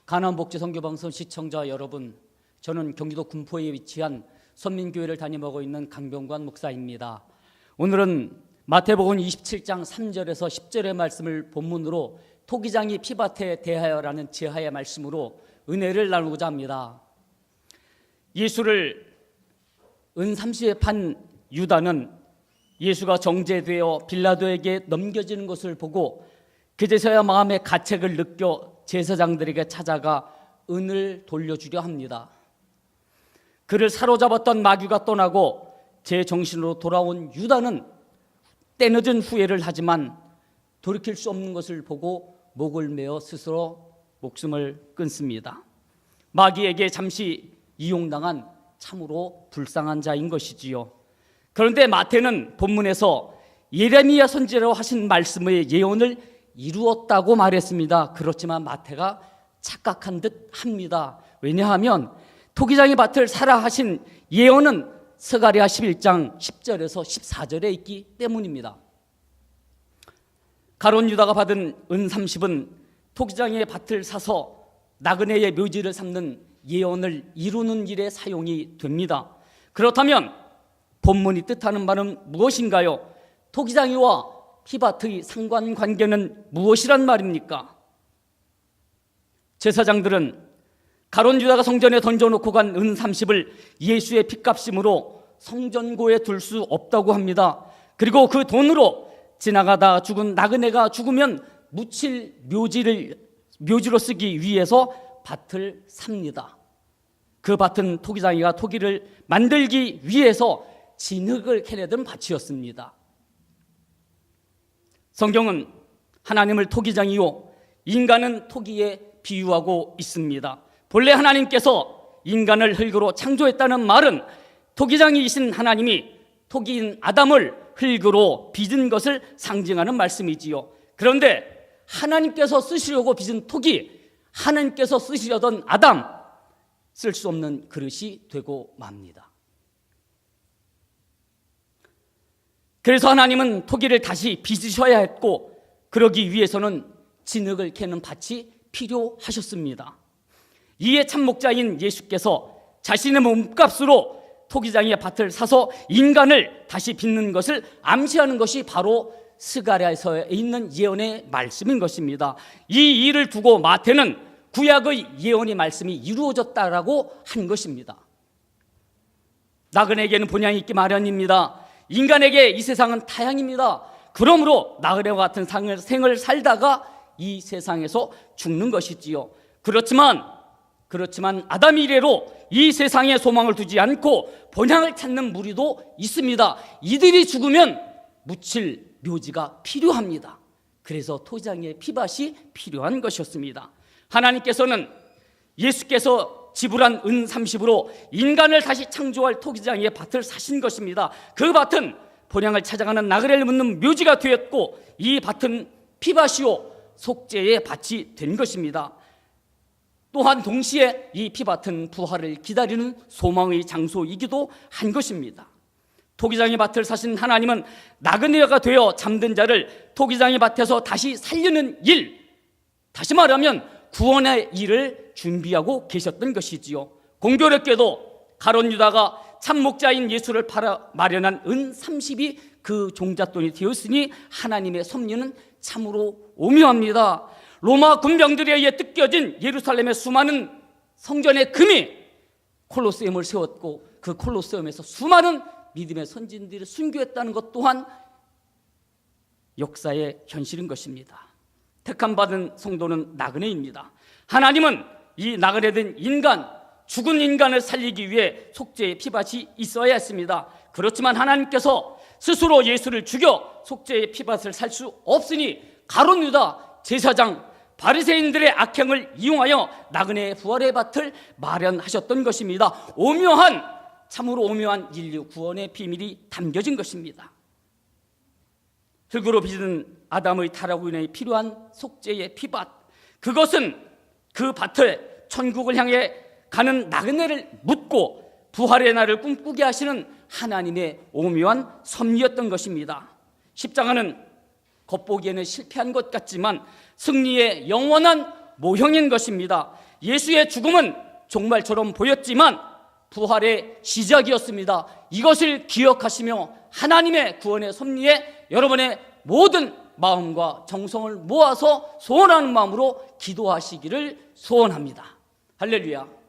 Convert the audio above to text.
가나안복지선교방송 시청자 여러분, 저는 경기도 군포에 위치한 선민교회를 담임하고 있는 강병관 목사입니다. 오늘은 마태복음 27장 3절에서 10절의 말씀을 본문으로 토기장이 피밭에 대하여라는 제하의 말씀으로 은혜를 나누고자 합니다. 예수를 은 30에 판 유다는 예수가 정죄되어 빌라도에게 넘겨지는 것을 보고 그제서야 마음의 가책을 느껴 제사장들에게 찾아가 은을 돌려주려 합니다. 그를 사로잡았던 마귀가 떠나고 제정신으로 돌아온 유다는 때늦은 후회를 하지만 돌이킬 수 없는 것을 보고 목을 메어 스스로 목숨을 끊습니다. 마귀에게 잠시 이용당한 참으로 불쌍한 자인 것이지요. 그런데 마태는 본문에서 예레미야 선지자로 하신 말씀의 예언을 이루었다고 말했습니다. 그렇지만 마태가 착각한 듯 합니다. 왜냐하면 토기장의 밭을 사라 하신 예언은 스가랴 11장 10절에서 14절에 있기 때문입니다. 가룟 유다가 받은 은 30은 토기장의 밭을 사서 나그네의 묘지를 삼는 예언을 이루는 일에 사용이 됩니다. 그렇다면 본문이 뜻하는 바는 무엇인가요? 토기장이와 피밭의 상관관계는 무엇이란 말입니까? 제사장들은 가룟 유다가 성전에 던져놓고 간 은 30을 예수의 핏값임으로 성전고에 둘 수 없다고 합니다. 그리고 그 돈으로 지나가다 죽은 나그네가 죽으면 묻힐 묘지로 쓰기 위해서 밭을 삽니다. 그 밭은 토기장이가 토기를 만들기 위해서 진흙을 캐내던 밭이었습니다. 성경은 하나님을 토기장이요 인간은 토기에 비유하고 있습니다. 본래 하나님께서 인간을 흙으로 창조했다는 말은 토기장이신 하나님이 토기인 아담을 흙으로 빚은 것을 상징하는 말씀이지요. 그런데 하나님께서 쓰시려고 빚은 토기, 하나님께서 쓰시려던 아담, 쓸 수 없는 그릇이 되고 맙니다. 그래서 하나님은 토기를 다시 빚으셔야 했고, 그러기 위해서는 진흙을 캐는 밭이 필요하셨습니다. 이에 참목자인 예수께서 자신의 몸값으로 토기장의 밭을 사서 인간을 다시 빚는 것을 암시하는 것이 바로 스가랴에서 있는 예언의 말씀인 것입니다. 이 일을 두고 마태는 구약의 예언의 말씀이 이루어졌다라고 한 것입니다. 나그네에게는 본향이 있기 마련입니다. 인간에게 이 세상은 타향입니다. 그러므로 나그네와 같은 생을 살다가 이 세상에서 죽는 것이지요. 그렇지만 아담 이래로 이 세상에 소망을 두지 않고 본향을 찾는 무리도 있습니다. 이들이 죽으면 묻힐 묘지가 필요합니다. 그래서 토기장의 피밭이 필요한 것이었습니다. 하나님께서는 예수께서 지불한 은 30으로 인간을 다시 창조할 토기장의 밭을 사신 것입니다. 그 밭은 본향을 찾아가는 나그네를 묻는 묘지가 되었고, 이 밭은 피밭이요 속죄의 밭이 된 것입니다. 또한 동시에 이 피밭은 부활을 기다리는 소망의 장소이기도 한 것입니다. 토기장의 밭을 사신 하나님은 나그네가 되어 잠든 자를 토기장의 밭에서 다시 살리는 일, 다시 말하면 구원의 일을 준비하고 계셨던 것이지요. 공교롭게도 가룟 유다가 참목자인 예수를 팔아 마련한 은 30이 그 종잣돈이 되었으니 하나님의 섭리는 참으로 오묘합니다. 로마 군병들에 의해 뜯겨진 예루살렘의 수많은 성전의 금이 콜로세움을 세웠고, 그 콜로세움에서 수많은 믿음의 선진들이 순교했다는 것 또한 역사의 현실인 것입니다. 택함받은 성도는 나그네입니다. 하나님은 이 나그네된 인간, 죽은 인간을 살리기 위해 속죄의 피밭이 있어야 했습니다. 그렇지만 하나님께서 스스로 예수를 죽여 속죄의 피밭을 살 수 없으니 가룟 유다, 제사장, 바리새인들의 악행을 이용하여 나그네의 부활의 밭을 마련하셨던 것입니다. 참으로 오묘한 인류 구원의 비밀이 담겨진 것입니다. 흙으로 빚은 아담의 타락으로 인해 필요한 속죄의 피밭, 그것은 그 밭을 천국을 향해 가는 나그네를 묻고 부활의 날을 꿈꾸게 하시는 하나님의 오묘한 섭리였던 것입니다. 십자가는 겉보기에는 실패한 것 같지만 승리의 영원한 모형인 것입니다. 예수의 죽음은 종말처럼 보였지만 부활의 시작이었습니다. 이것을 기억하시며 하나님의 구원의 섭리에 여러분의 모든 마음과 정성을 모아서 소원하는 마음으로 기도하시기를 소원합니다. 할렐루야.